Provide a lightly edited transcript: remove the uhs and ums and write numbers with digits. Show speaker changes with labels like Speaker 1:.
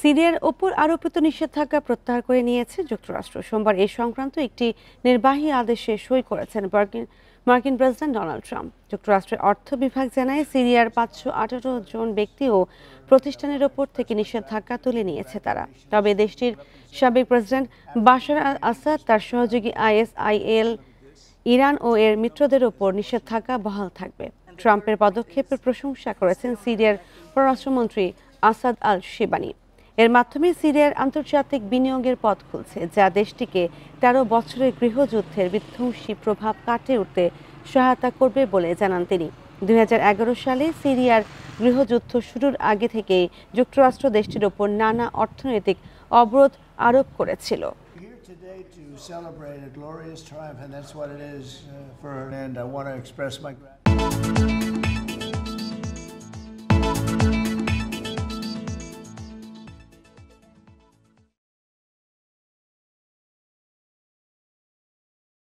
Speaker 1: সিরিয়ার ওপর আরোপিত নিষেধাজ্ঞা প্রত্যাহার করে নিয়েছে যুক্তরাষ্ট্র। সোমবার এ সংক্রান্ত একটি নির্বাহী আদেশে সই করেছেন মার্কিন প্রেসিডেন্ট ডোনাল্ড ট্রাম্প। যুক্তরাষ্ট্রের অর্থ বিভাগ জানায়, সিরিয়ার 518 জন ব্যক্তি ও প্রতিষ্ঠানের ওপর থেকে নিষেধাজ্ঞা তুলে নিয়েছে তারা। তবে দেশটির সাবেক প্রেসিডেন্ট বাশার আল আসাদ, তার সহযোগী আইএসআইএল, ইরান ও এর মিত্রদের ওপর নিষেধাজ্ঞা বহাল থাকবে। ট্রাম্পের পদক্ষেপের প্রশংসা করেছেন সিরিয়ার পররাষ্ট্রমন্ত্রী আসাদ আল শিবানি। এর মাধ্যমে সিরিয়ার আন্তর্জাতিক বিনিয়োগের পথ খুলছে, যা দেশটিকে 13 বছরের গৃহযুদ্ধের বিধ্বংসী প্রভাব কাটিয়ে উঠতে সহায়তা করবে বলে জানান তিনি। 2011 সালে সিরিয়ার গৃহযুদ্ধ শুরুর আগে থেকেই যুক্তরাষ্ট্র দেশটির ওপর নানা অর্থনৈতিক অবরোধ আরোপ করেছিল।
Speaker 2: Today to celebrate a glorious triumph, and that's what it is for her. And I want to express my gratitude.